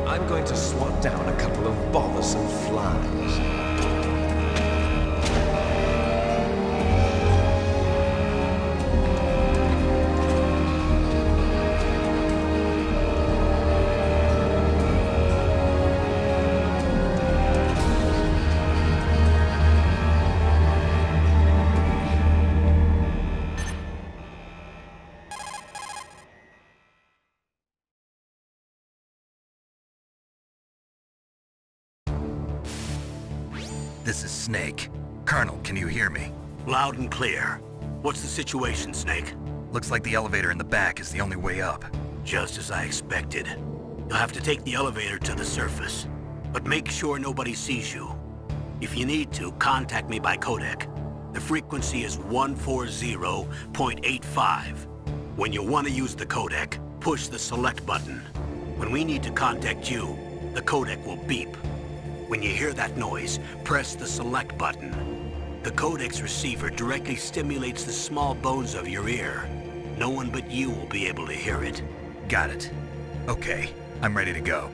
I'm going to swat down a couple of bothersome flies. This is Snake. Colonel, can you hear me? Loud and clear. What's the situation, Snake? Looks like the elevator in the back is the only way up. Just as I expected. You'll have to take the elevator to the surface. But make sure nobody sees you. If you need to, contact me by codec. The frequency is 140.85. When you want to use the codec, push the select button. When we need to contact you, the codec will beep. When you hear that noise, press the select button. The codec's receiver directly stimulates the small bones of your ear. No one but you will be able to hear it. Got it. Okay, I'm ready to go.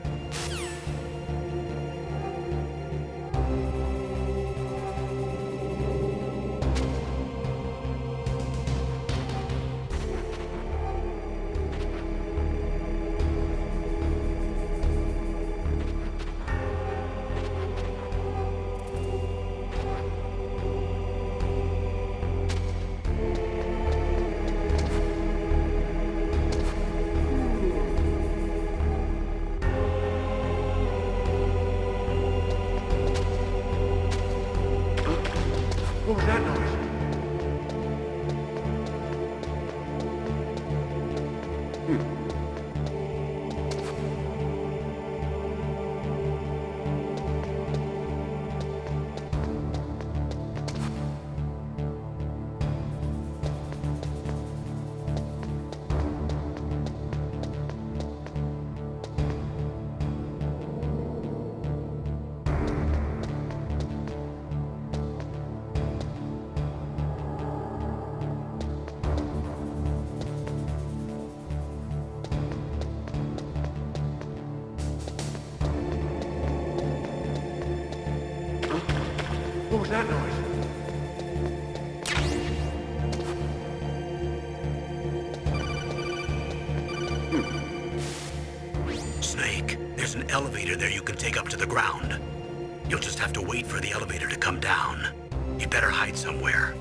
What was that noise? What was that noise? Snake, there's an elevator there you can take up to the ground. You'll just have to wait for the elevator to come down. You'd better hide somewhere.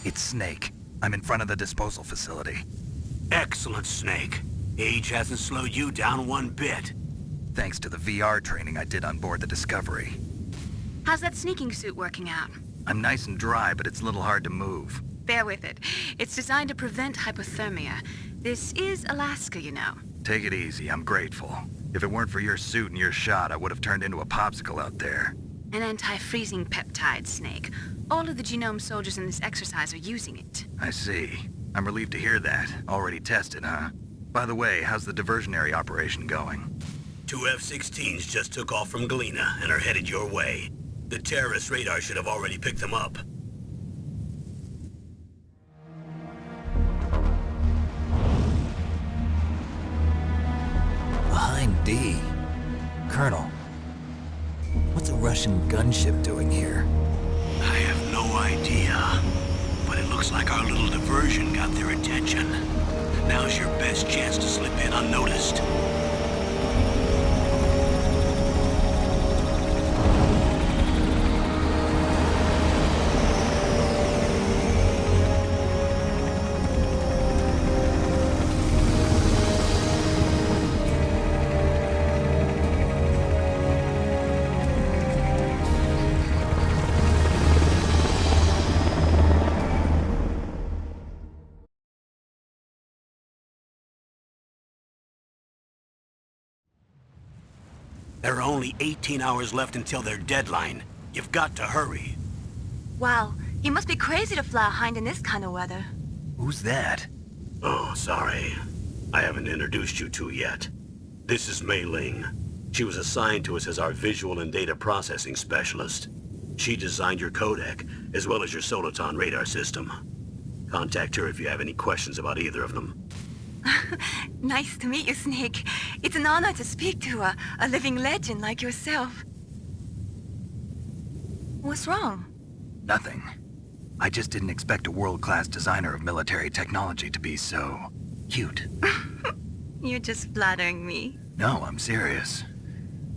It's Snake. I'm in front of the disposal facility. Excellent, Snake. Age hasn't slowed you down one bit. Thanks to the VR training I did on board the Discovery. How's that sneaking suit working out? I'm nice and dry, but it's a little hard to move. Bear with it. It's designed to prevent hypothermia. This is Alaska, you know. Take it easy, I'm grateful. If it weren't for your suit and your shot, I would have turned into a popsicle out there. An anti-freezing peptide, Snake. All of the genome soldiers in this exercise are using it. I see. I'm relieved to hear that. Already tested, huh? By the way, how's the diversionary operation going? 2 F-16s just took off from Galena and are headed your way. The terrorist radar should have already picked them up. Behind D. Colonel, what's a Russian gunship doing here? I have no idea, but it looks like our little diversion got their attention. Now's your best chance to slip in unnoticed. There are only 18 hours left until their deadline. You've got to hurry. Wow, you must be crazy to fly a hind in this kind of weather. Who's that? Oh, sorry. I haven't introduced you to yet. This is Mei Ling. She was assigned to us as our visual and data processing specialist. She designed your codec, as well as your Soliton radar system. Contact her if you have any questions about either of them. Nice to meet you, Snake. It's an honor to speak to a living legend like yourself. What's wrong? Nothing. I just didn't expect a world-class designer of military technology to be so cute. You're just flattering me. No, I'm serious.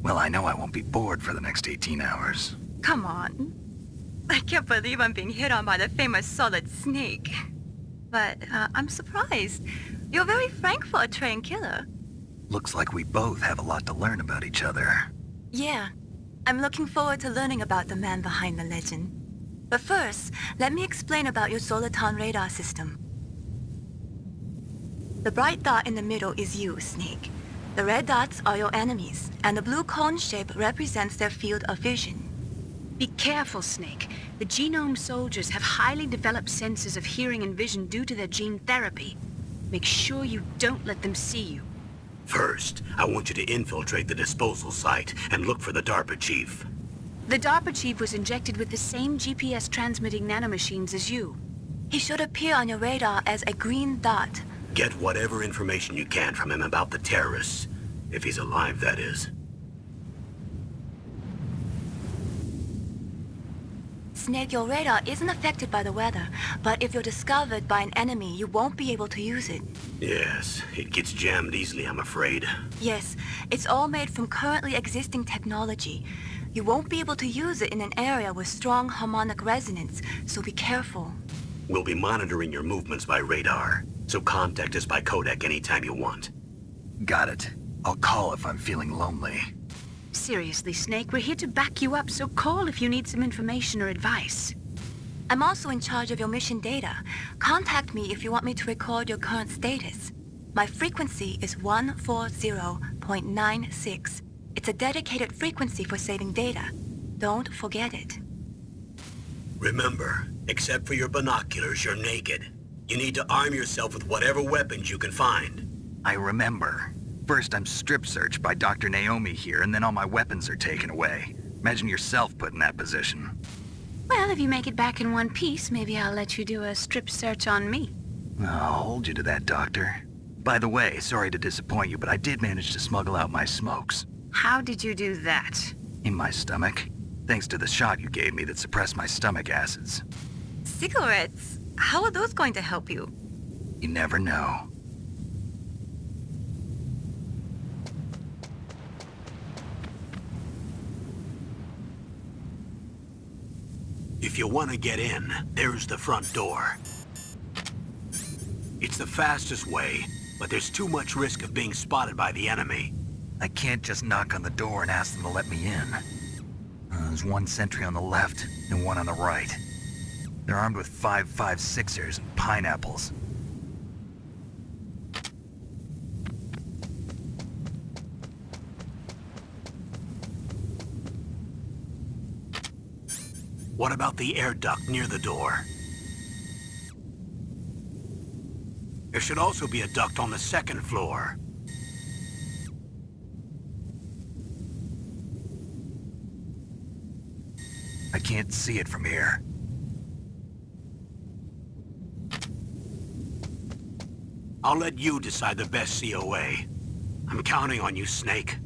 Well, I know I won't be bored for the next 18 hours. Come on. I can't believe I'm being hit on by the famous Solid Snake. But I'm surprised. You're very frank for a trained killer. Looks like we both have a lot to learn about each other. Yeah. I'm looking forward to learning about the man behind the legend. But first, let me explain about your Soliton radar system. The bright dot in the middle is you, Snake. The red dots are your enemies, and the blue cone shape represents their field of vision. Be careful, Snake. The genome soldiers have highly developed senses of hearing and vision due to their gene therapy. Make sure you don't let them see you. First, I want you to infiltrate the disposal site and look for the DARPA chief. The DARPA chief was injected with the same GPS transmitting nanomachines as you. He should appear on your radar as a green dot. Get whatever information you can from him about the terrorists. If he's alive, that is. Snake, your radar isn't affected by the weather, but if you're discovered by an enemy, you won't be able to use it. Yes, it gets jammed easily, I'm afraid. Yes, it's all made from currently existing technology. You won't be able to use it in an area with strong harmonic resonance, so be careful. We'll be monitoring your movements by radar, so contact us by codec anytime you want. Got it. I'll call if I'm feeling lonely. Seriously, Snake, we're here to back you up, so call if you need some information or advice. I'm also in charge of your mission data. Contact me if you want me to record your current status. My frequency is 140.96. It's a dedicated frequency for saving data. Don't forget it. Remember, except for your binoculars, you're naked. You need to arm yourself with whatever weapons you can find. I remember. First, I'm strip searched by Dr. Naomi here, and then all my weapons are taken away. Imagine yourself put in that position. Well, if you make it back in one piece, maybe I'll let you do a strip search on me. I'll hold you to that, Doctor. By the way, sorry to disappoint you, but I did manage to smuggle out my smokes. How did you do that? In my stomach. Thanks to the shot you gave me that suppressed my stomach acids. Cigarettes? How are those going to help you? You never know. If you want to get in, there's the front door. It's the fastest way, but there's too much risk of being spotted by the enemy. I can't just knock on the door and ask them to let me in. There's one sentry on the left and one on the right. They're armed with 5.56ers and pineapples. What about the air duct near the door? There should also be a duct on the second floor. I can't see it from here. I'll let you decide the best COA. I'm counting on you, Snake.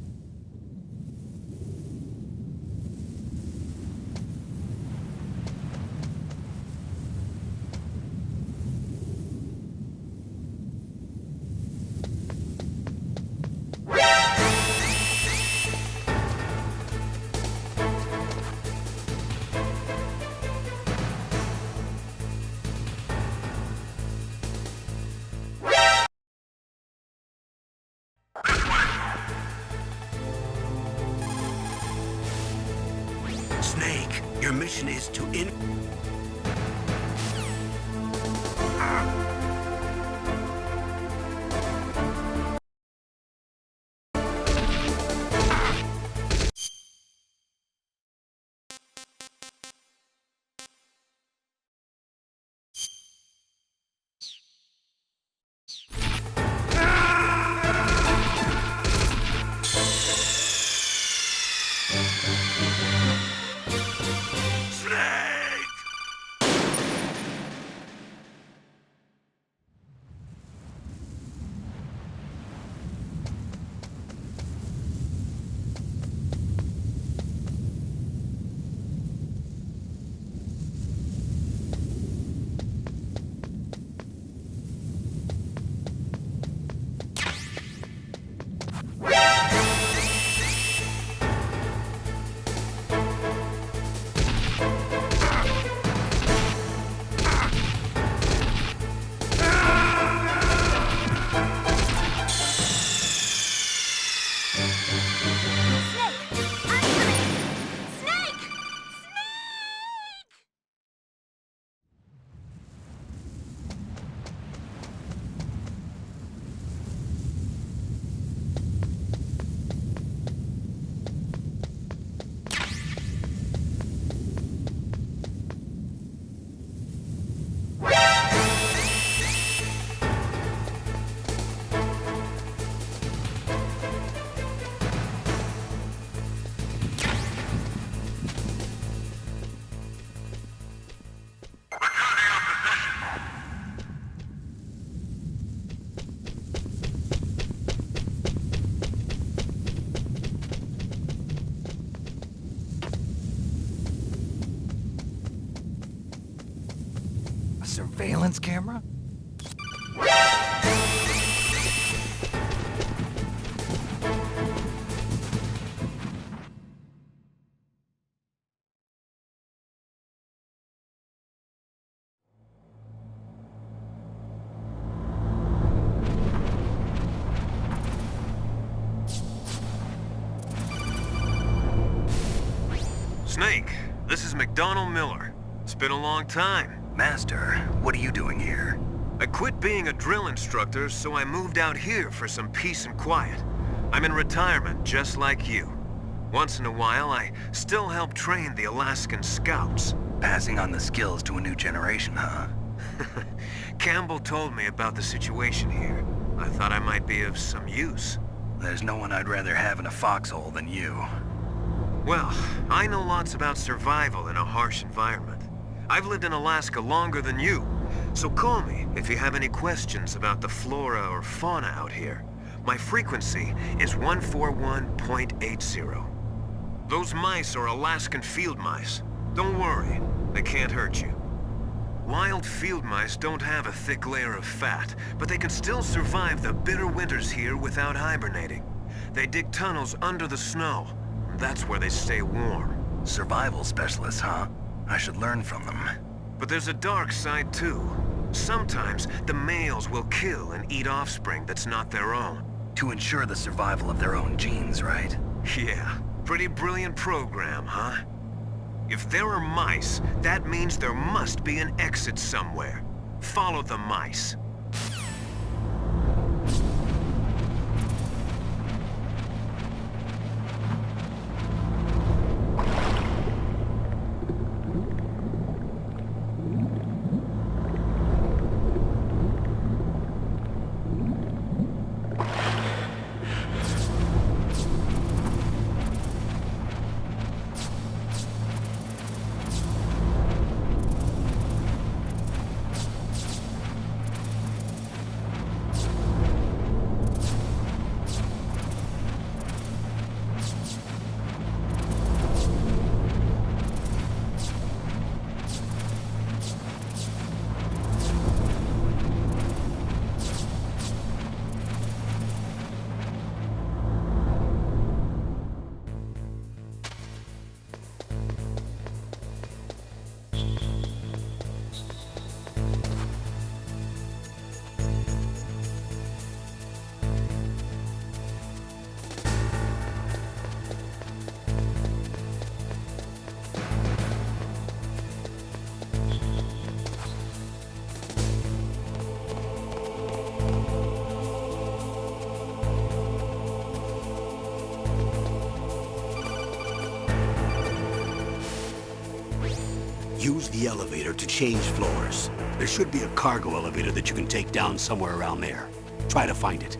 Snake, your mission is to A surveillance camera? Snake, this is McDonald Miller. It's been a long time. Master, what are you doing here? I quit being a drill instructor, so I moved out here for some peace and quiet. I'm in retirement, just like you. Once in a while, I still help train the Alaskan Scouts. Passing on the skills to a new generation, huh? Campbell told me about the situation here. I thought I might be of some use. There's no one I'd rather have in a foxhole than you. Well, I know lots about survival in a harsh environment. I've lived in Alaska longer than you, so call me if you have any questions about the flora or fauna out here. My frequency is 141.80. Those mice are Alaskan field mice. Don't worry, they can't hurt you. Wild field mice don't have a thick layer of fat, but they can still survive the bitter winters here without hibernating. They dig tunnels under the snow. That's where they stay warm. Survival specialists, huh? I should learn from them. But there's a dark side too. Sometimes the males will kill and eat offspring that's not their own. To ensure the survival of their own genes, right? Yeah, pretty brilliant program, huh? If there are mice, that means there must be an exit somewhere. Follow the mice. Use the elevator to change floors. There should be a cargo elevator that you can take down somewhere around there. Try to find it.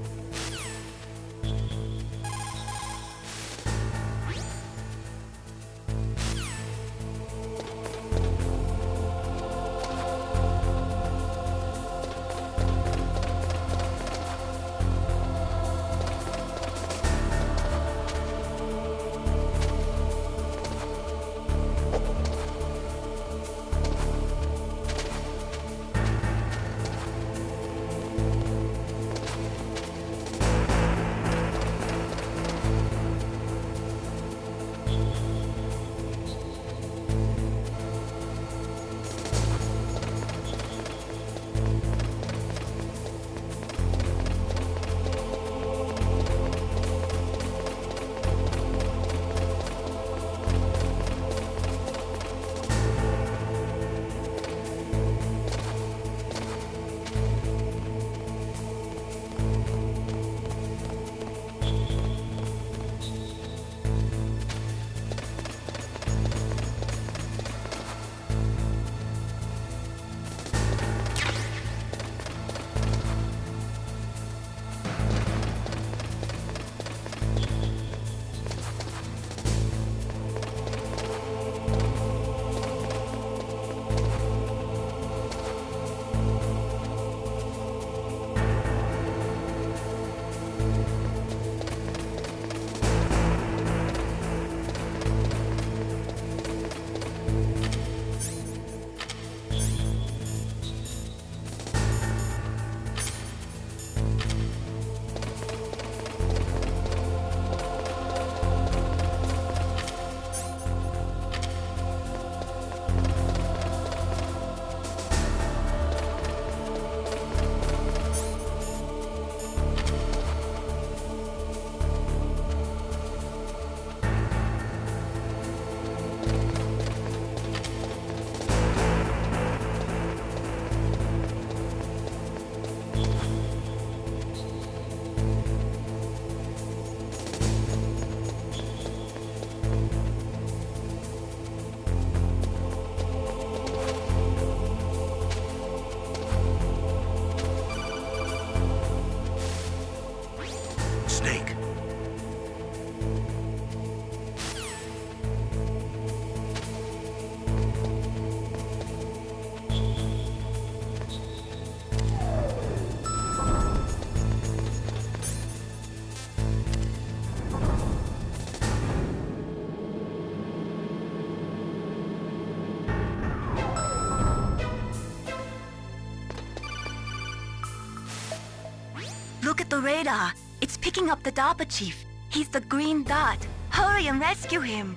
Look at the radar. It's picking up the DARPA chief. He's the green dot. Hurry and rescue him.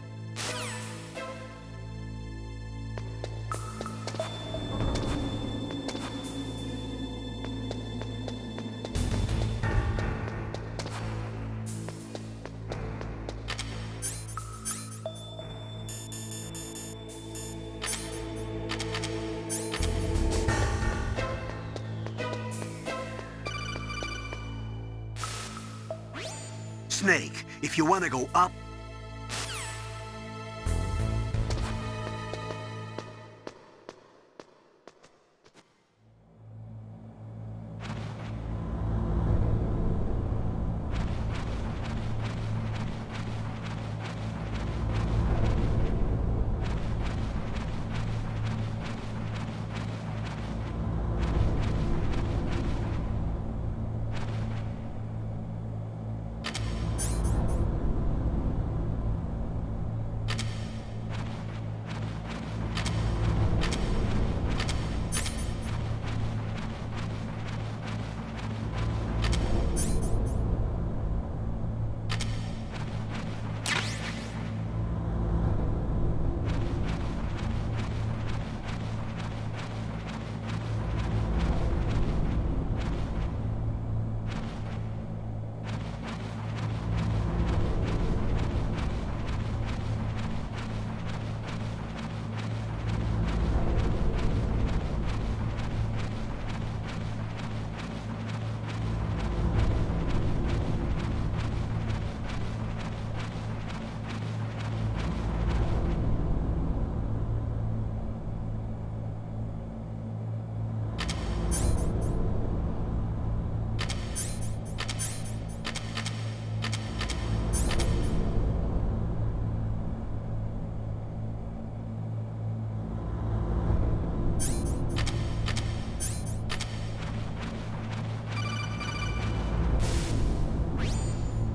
Snake, if you want to go up,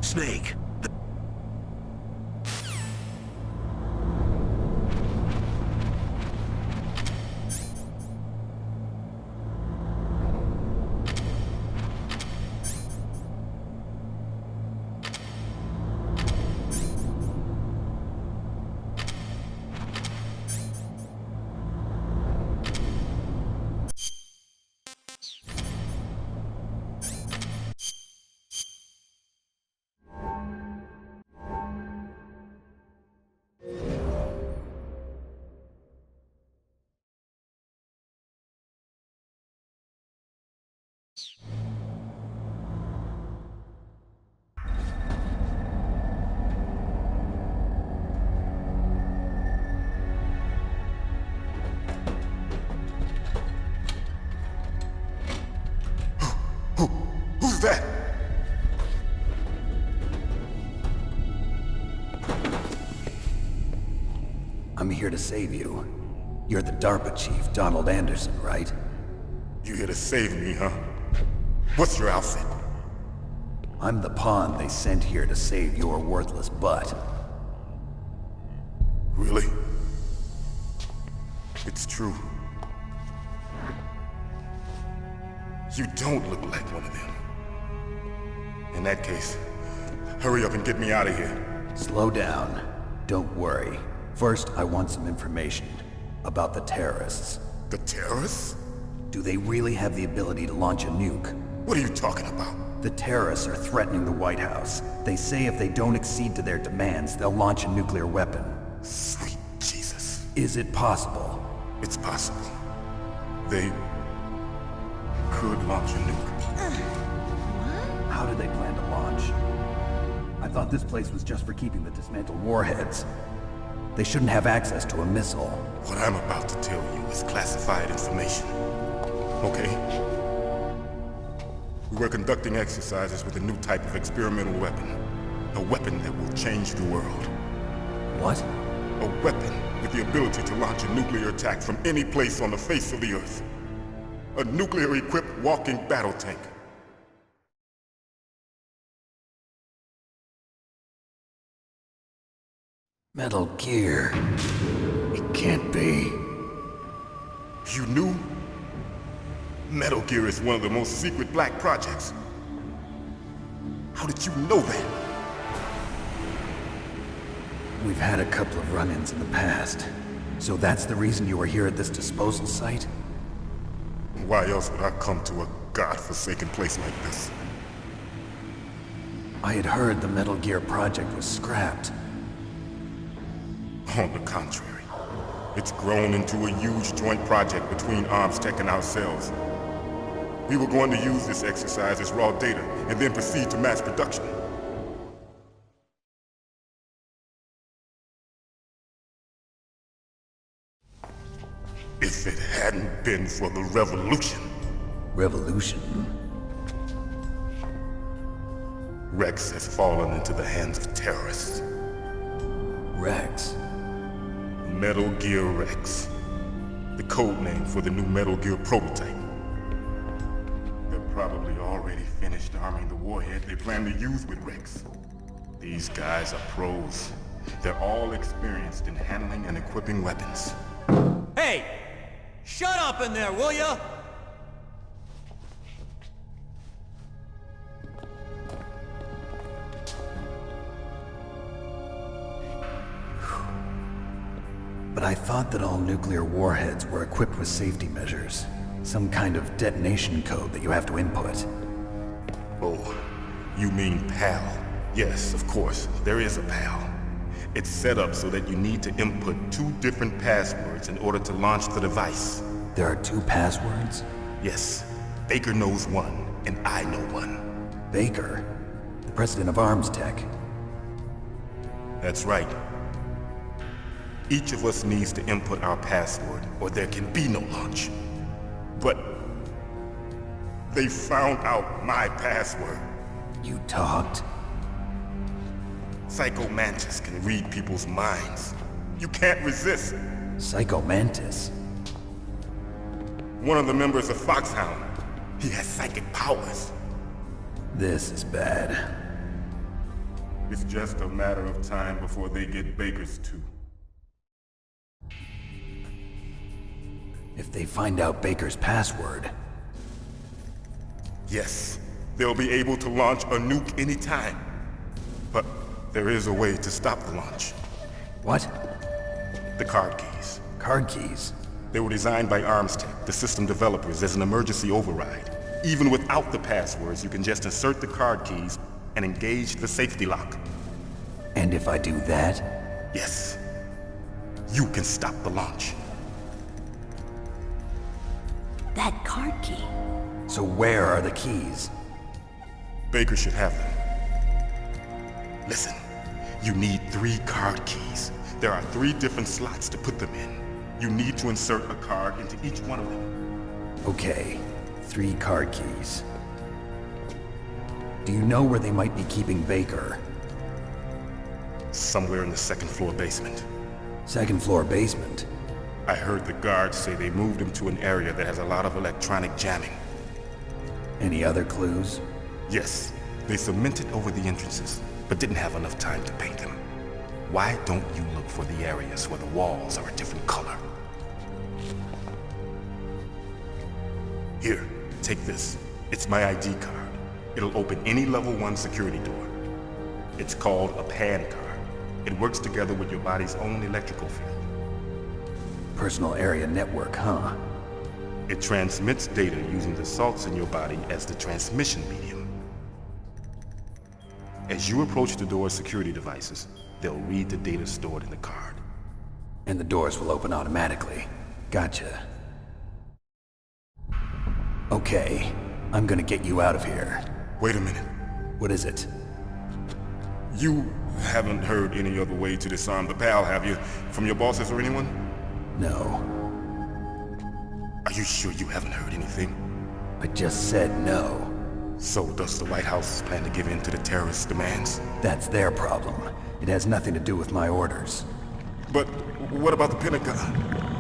Snake. Who's that? I'm here to save you. You're the DARPA chief, Donald Anderson, right? You here to save me, huh? What's your outfit? I'm the pawn they sent here to save your worthless butt. Really? It's true. You don't look like one of them. In that case, hurry up and get me out of here. Slow down. Don't worry. First, I want some information about the terrorists. The terrorists? Do they really have the ability to launch a nuke? What are you talking about? The terrorists are threatening the White House. They say if they don't accede to their demands, they'll launch a nuclear weapon. Sweet Jesus. Is it possible? It's possible. They could launch a nuke. How do they plan to launch? I thought this place was just for keeping the dismantled warheads. They shouldn't have access to a missile. What I'm about to tell you is classified information. Okay? We were conducting exercises with a new type of experimental weapon. A weapon that will change the world. What? A weapon with the ability to launch a nuclear attack from any place on the face of the Earth. A nuclear-equipped walking battle tank. Metal Gear. It can't be. You knew? Metal Gear is one of the most secret black projects. How did you know that? We've had a couple of run-ins in the past. So that's the reason you were here at this disposal site? Why else would I come to a godforsaken place like this? I had heard the Metal Gear project was scrapped. On the contrary, it's grown into a huge joint project between ArmsTech and ourselves. We were going to use this exercise as raw data and then proceed to mass production. If it hadn't been for the revolution, Revolution? Rex has fallen into the hands of terrorists. Rex? Metal Gear Rex. The code name for the new Metal Gear prototype. They're probably already finished arming the warhead they plan to use with Rex. These guys are pros. They're all experienced in handling and equipping weapons. Hey! Shut up in there, will ya? But I thought that all nuclear warheads were equipped with safety measures. Some kind of detonation code that you have to input. Oh, you mean PAL? Yes, of course, there is a PAL. It's set up so that you need to input 2 different passwords in order to launch the device. There are 2 passwords? Yes, Baker knows one, and I know one. Baker? The president of Arms Tech. That's right. Each of us needs to input our password, or there can be no launch. But they found out my password. You talked? Psycho Mantis can read people's minds. You can't resist. Psycho Mantis? One of the members of Foxhound. He has psychic powers. This is bad. It's just a matter of time before they get Baker's too. If they find out Baker's password... Yes, they'll be able to launch a nuke anytime. But there is a way to stop the launch. What? The card keys. Card keys? They were designed by Arms Tech, the system developers, as an emergency override. Even without the passwords, you can just insert the card keys and engage the safety lock. And if I do that? Yes. You can stop the launch. That card key. So where are the keys? Baker should have them. Listen, you need 3 card keys. There are 3 different slots to put them in. You need to insert a card into each one of them. Okay, 3 card keys. Do you know where they might be keeping Baker? Somewhere in the 2nd floor basement. 2nd floor basement? I heard the guards say they moved him to an area that has a lot of electronic jamming. Any other clues? Yes, they cemented over the entrances, but didn't have enough time to paint them. Why don't you look for the areas where the walls are a different color? Here, take this. It's my ID card. It'll open any level 1 security door. It's called a PAN card. It works together with your body's own electrical field. Personal area network, huh? It transmits data using the salts in your body as the transmission medium. As you approach the door's security devices, they'll read the data stored in the card. And the doors will open automatically. Gotcha. Okay, I'm gonna get you out of here. Wait a minute. What is it? You haven't heard any other way to disarm the PAL, have you? From your bosses or anyone? No. Are you sure you haven't heard anything? I just said no. So does the White House plan to give in to the terrorists' demands? That's their problem. It has nothing to do with my orders. But what about the Pentagon?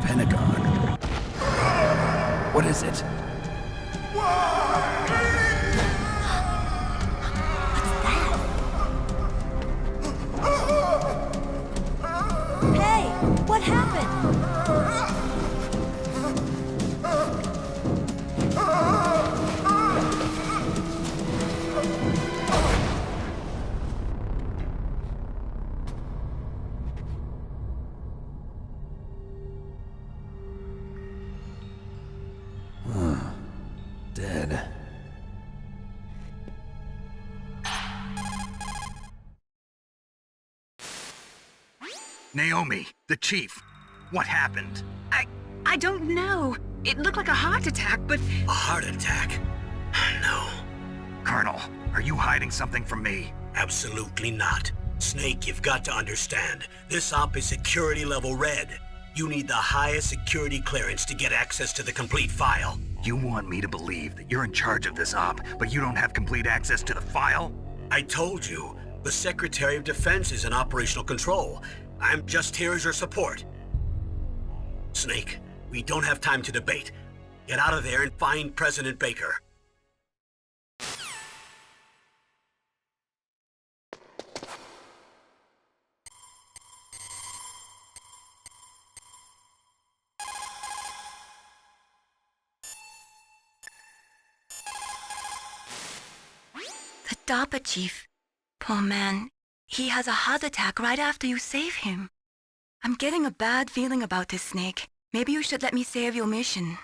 Pentagon? What is it? Hey, what happened? Dead. Naomi, the chief. What happened? I don't know. It looked like a heart attack, but A heart attack? No, Colonel, are you hiding something from me? absolutely not. Snake, you've got to understand. This op is security level red. You need the highest security clearance to get access to the complete file. You want me to believe that you're in charge of this op, but you don't have complete access to the file? I told you, the Secretary of Defense is in operational control. I'm just here as your support. Snake, we don't have time to debate. Get out of there and find President Baker. The DAPA chief. Poor man. He has a heart attack right after you save him. I'm getting a bad feeling about this, Snake. Maybe you should let me save your mission.